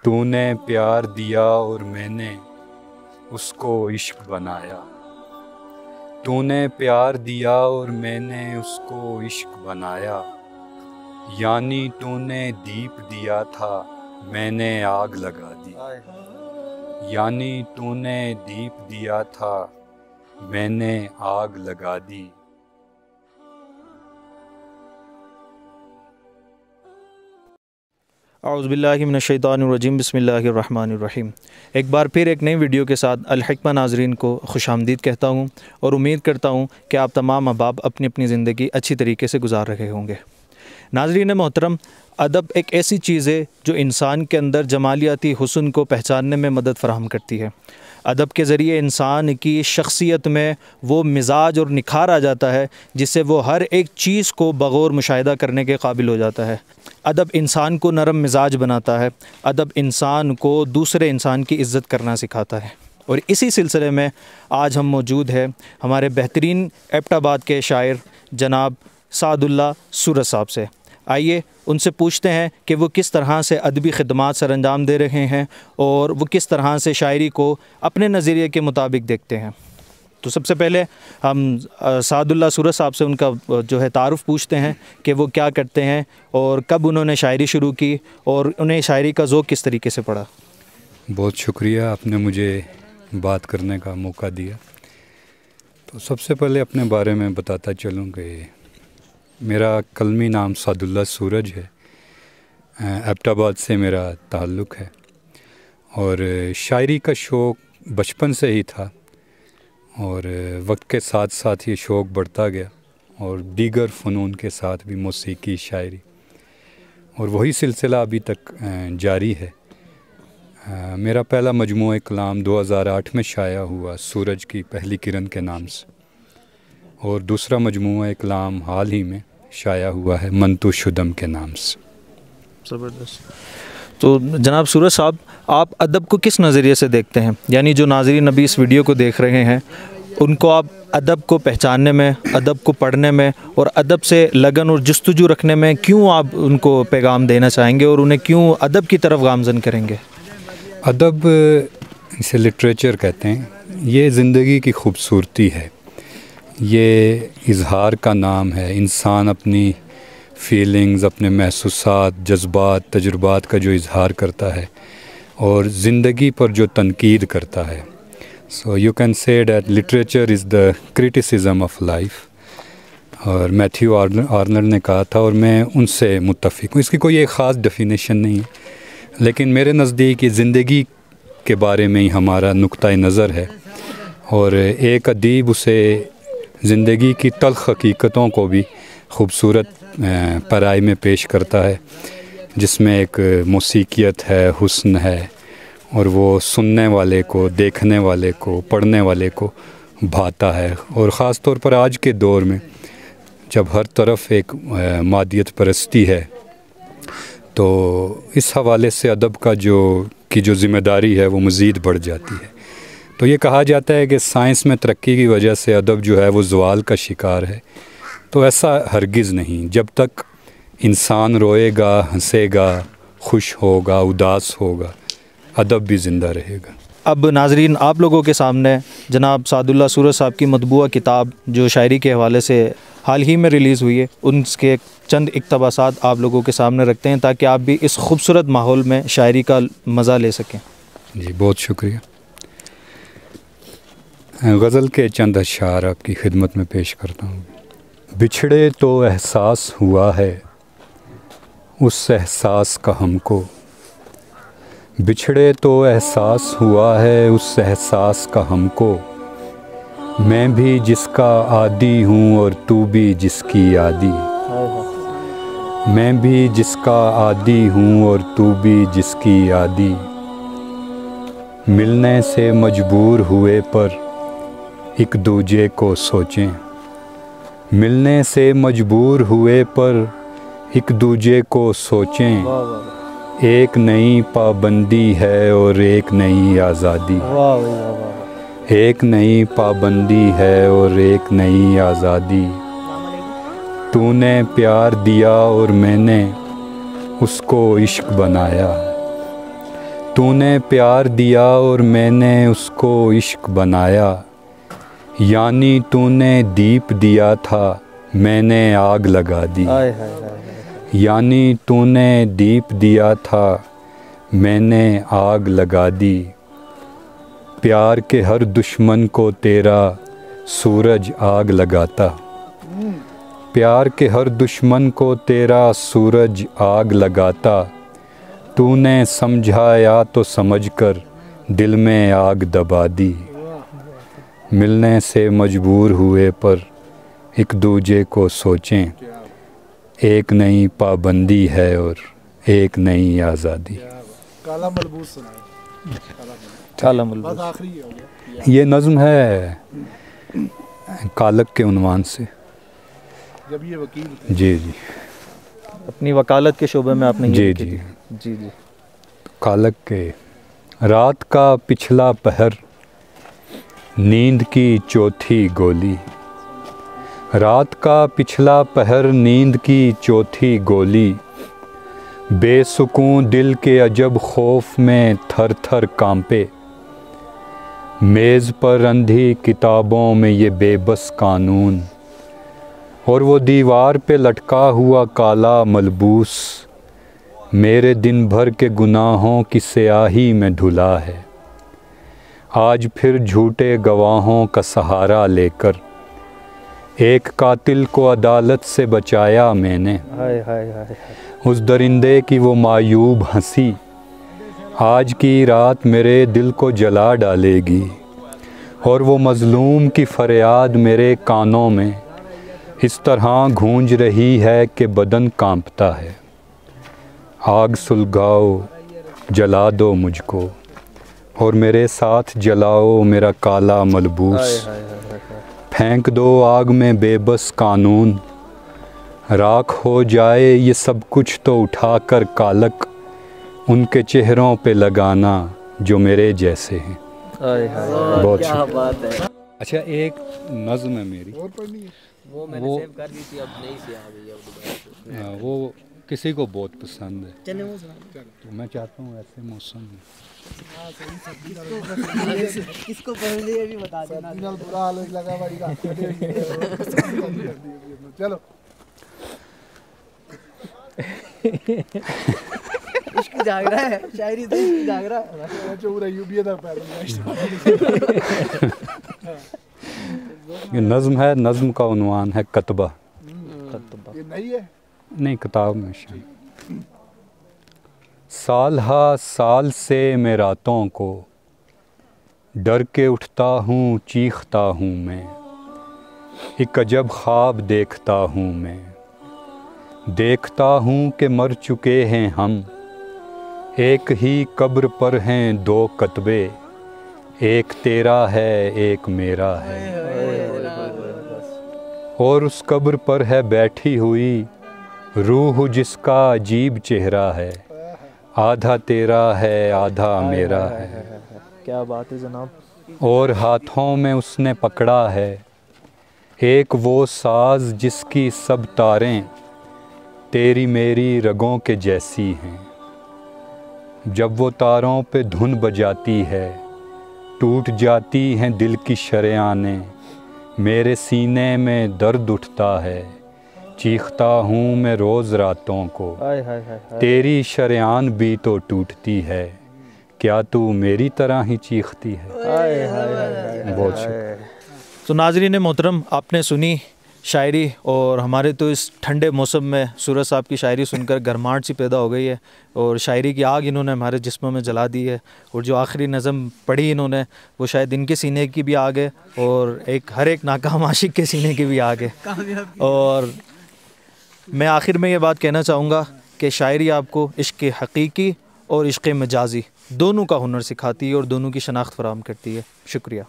تو نے پیار دیا اور میں نے اس کو عشق بنایا، تو نے پیار دیا اور میں نے اس کو عشق بنایا، یعنی تو نے دیپ دیا تھا میں نے آگ لگا دی، یعنی تو نے دیپ دیا تھا میں نے آگ لگا دی۔ اعوذ باللہ من الشیطان الرجیم، بسم اللہ الرحمن الرحیم۔ ایک بار پھر ایک نئی ویڈیو کے ساتھ الحکمہ ناظرین کو خوش آمدید کہتا ہوں اور امید کرتا ہوں کہ آپ تمام احباب اپنی اپنی زندگی اچھی طریقے سے گزار رہے ہوں گے۔ ناظرین محترم، ادب ایک ایسی چیز ہے جو انسان کے اندر جمالیاتی حسن کو پہچاننے میں مدد فراہم کرتی ہے۔ ادب کے ذریعے انسان کی شخصیت میں وہ مزاج اور نکھار آ جاتا ہے جس سے وہ ہر ایک چیز کو بغور مشاہدہ کرنے کے قابل ہو جاتا ہے۔ ادب انسان کو نرم مزاج بناتا ہے، ادب انسان کو دوسرے انسان کی عزت کرنا سکھاتا ہے۔ اور اسی سلسلے میں آج ہم موجود ہیں ہمارے بہترین ایبٹ آباد کے شاعر جناب سعد اللہ سورج صاحب سے۔ آئیے ان سے پوچھتے ہیں کہ وہ کس طرح سے ادبی خدمات سر انجام دے رہے ہیں اور وہ کس طرح سے شاعری کو اپنے نظریے کے مطابق دیکھتے ہیں۔ تو سب سے پہلے ہم سعد اللہ سورج صاحب سے ان کا جو ہے تعارف پوچھتے ہیں کہ وہ کیا کرتے ہیں اور کب انہوں نے شاعری شروع کی اور انہیں شاعری کا ذوق کس طریقے سے پڑا۔ بہت شکریہ، آپ نے مجھے بات کرنے کا موقع دیا۔ تو سب سے پہلے اپنے بارے میں بتاتا چلوں کہ میرا قلمی نام سعد اللہ سورج ہے، ایبٹ آباد سے میرا تعلق ہے اور شاعری کا شوق بچپن سے ہی تھا اور وقت کے ساتھ ساتھ یہ شوق بڑھتا گیا اور دیگر فنون کے ساتھ بھی موسیقی، شاعری، اور وہی سلسلہ ابھی تک جاری ہے۔ میرا پہلا مجموعہ کلام 2008 میں شائع ہوا سورج کی پہلی کرن کے نام سے، اور دوسرا مجموعہ کلام حال ہی میں شائع ہوا ہے منتو شدم کے نام سے۔ زبردست۔ تو جناب سورج صاحب، آپ ادب کو کس نظریے سے دیکھتے ہیں؟ یعنی جو ناظرین ابھی اس ویڈیو کو دیکھ رہے ہیں ان کو آپ ادب کو پہچاننے میں، ادب کو پڑھنے میں اور ادب سے لگن اور جستجو رکھنے میں کیوں آپ ان کو پیغام دینا چاہیں گے اور انہیں کیوں ادب کی طرف گامزن کریں گے؟ ادب، اسے لٹریچر کہتے ہیں، یہ زندگی کی خوبصورتی ہے، یہ اظہار کا نام ہے۔ انسان اپنی فیلنگز، اپنے محسوسات، جذبات، تجربات کا جو اظہار کرتا ہے اور زندگی پر جو تنقید کرتا ہے۔ So you can say that literature is the criticism of life, اور میتھیو آرنلڈ نے کہا تھا اور میں ان سے متفق ہوں۔ اس کی کوئی ایک خاص ڈیفینیشن نہیں ہے، لیکن میرے نزدیک یہ زندگی کے بارے میں ہی ہمارا نقطۂ نظر ہے، اور ایک ادیب اسے زندگی کی تلخ حقیقتوں کو بھی خوبصورت پرائی میں پیش کرتا ہے، جس میں ایک موسیقیت ہے، حسن ہے، اور وہ سننے والے کو، دیکھنے والے کو، پڑھنے والے کو بھاتا ہے۔ اور خاص طور پر آج کے دور میں جب ہر طرف ایک مادیت پرستی ہے، تو اس حوالے سے ادب کا جو ذمہ داری ہے وہ مزید بڑھ جاتی ہے۔ تو یہ کہا جاتا ہے کہ سائنس میں ترقی کی وجہ سے ادب جو ہے وہ زوال کا شکار ہے، تو ایسا ہرگز نہیں۔ جب تک انسان روئے گا، ہنسے گا، خوش ہوگا، اداس ہوگا، ادب بھی زندہ رہے گا۔ اب ناظرین، آپ لوگوں کے سامنے جناب سعد اللہ سورج صاحب کی مطبوعہ کتاب جو شاعری کے حوالے سے حال ہی میں ریلیز ہوئی ہے، ان کے چند اقتباسات آپ لوگوں کے سامنے رکھتے ہیں تاکہ آپ بھی اس خوبصورت ماحول میں شاعری کا مزہ لے سکیں۔ جی بہت شکریہ۔ غزل کے چند اشعار آپ کی خدمت میں پیش کرتا ہوں۔ بچھڑے تو احساس ہوا ہے اس احساس کا ہم کو، بچھڑے تو احساس ہوا ہے اس احساس کا ہم کو، میں بھی جس کا عادی ہوں اور تو بھی جس کی عادی، میں بھی جس کا عادی ہوں اور تو بھی جس کی عادی، ملنے سے مجبور ہوئے پر ایک دوجے کو سوچیں، ملنے سے مجبور ہوئے پر ایک دوجے کو سوچیں، ایک نئی پابندی ہے اور ایک نئی آزادی، ایک نئی پابندی ہے اور ایک نئی آزادی، تو نے پیار دیا اور میں نے اس کو عشق بنایا، تو نے پیار دیا اور میں نے اس کو عشق بنایا، یعنی تو نے دیپ دیا تھا میں نے آگ لگا دی، یعنی تو نے دیپ دیا تھا میں نے آگ لگا دی، پیار کے ہر دشمن کو تیرا سورج آگ لگاتا، پیار کے ہر دشمن کو تیرا سورج آگ لگاتا، تو نے سمجھایا تو سمجھ کر دل میں آگ دبا دی، ملنے سے مجبور ہوئے پر ایک دوجے کو سوچیں، ایک نئی پابندی ہے اور ایک نئی آزادی۔ کالا ملبوس سنائے۔ کالا ملبوس بس آخری ہو گیا۔ یہ نظم ہے کالک کے عنوان سے۔ جب یہ وکیل تھے۔ جی جی اپنی وکالت کے شعبے میں آپ نے جی یہ جی جی جی کالک کے رات کا پچھلا پہر، نیند کی چوتھی گولی، رات کا پچھلا پہر نیند کی چوتھی گولی، بے سکون دل کے عجب خوف میں تھر تھر کانپے، میز پر اندھی کتابوں میں یہ بے بس قانون، اور وہ دیوار پہ لٹکا ہوا کالا ملبوس، میرے دن بھر کے گناہوں کی سیاہی میں دھلا ہے، آج پھر جھوٹے گواہوں کا سہارا لے کر ایک قاتل کو عدالت سے بچایا میں نے، اس درندے کی وہ معیوب ہنسی آج کی رات میرے دل کو جلا ڈالے گی، اور وہ مظلوم کی فریاد میرے کانوں میں اس طرح گونج رہی ہے کہ بدن کانپتا ہے، آگ سلگاؤ جلا دو مجھ کو اور میرے ساتھ جلاؤ میرا کالا ملبوس، پھینک دو آگ میں بے بس قانون، راکھ ہو جائے یہ سب کچھ تو اٹھا کر کالک ان کے چہروں پہ لگانا جو میرے جیسے ہیں۔ بہت شکریہ۔ اچھا ایک نظم ہے میری، اور پڑھنی ہے؟ وہ میں نے سیو کر دی تھی، اب نہیں سے آ گئی ہے وہ۔ وہ کسی کو بہت پسند ہے، چلے وہ سنا تو میں چاہتا ہوں ایسے موسم میں کس کو پسند ہے یہ بھی بتا دینا۔ سردی نال برا حال لگا بھائی رات چلو عشق جاگ رہا ہے، شاعری تو عشق جاگ رہا ہے۔ چورا یوبیا دا پیدل یہ نظم ہے، نظم کا عنوان ہے کتبہ۔ یہ نہیں ہے؟ نہیں کتاب میں شامل۔ سال ہا سال سے میں راتوں کو ڈر کے اٹھتا ہوں، چیختا ہوں میں، ایک عجب خواب دیکھتا ہوں میں، دیکھتا ہوں کہ مر چکے ہیں ہم، ایک ہی قبر پر ہیں دو کتبے، ایک تیرا ہے ایک میرا ہے، اور اس قبر پر ہے بیٹھی ہوئی روح جس کا عجیب چہرہ ہے، آدھا تیرا ہے آدھا میرا ہے، کیا بات ہے جناب۔ اور ہاتھوں میں اس نے پکڑا ہے ایک وہ ساز جس کی سب تاریں تیری میری رگوں کے جیسی ہیں، جب وہ تاروں پہ دھن بجاتی ہے ٹوٹ جاتی ہیں دل کی شریانیں، میرے سینے میں درد اٹھتا ہے، چیختا ہوں میں روز راتوں کو، تیری شریان بھی تو ٹوٹتی ہے، کیا تو میری طرح ہی چیختی ہے؟ بہت شکریہ۔ تو ناظرین محترم، آپ نے سنی شاعری، اور ہمارے تو اس ٹھنڈے موسم میں سورج صاحب کی شاعری سن کر گرماہٹ سی پیدا ہو گئی ہے، اور شاعری کی آگ انہوں نے ہمارے جسموں میں جلا دی ہے، اور جو آخری نظم پڑھی انہوں نے وہ شاید ان کے سینے کی بھی آگ ہے، اور ہر ایک ناکام عاشق کے سینے کی بھی آگ ہے۔ اور میں آخر میں یہ بات کہنا چاہوں گا کہ شاعری آپ کو عشق حقیقی اور عشق مجازی دونوں کا ہنر سکھاتی ہے اور دونوں کی شناخت فراہم کرتی ہے۔ شکریہ۔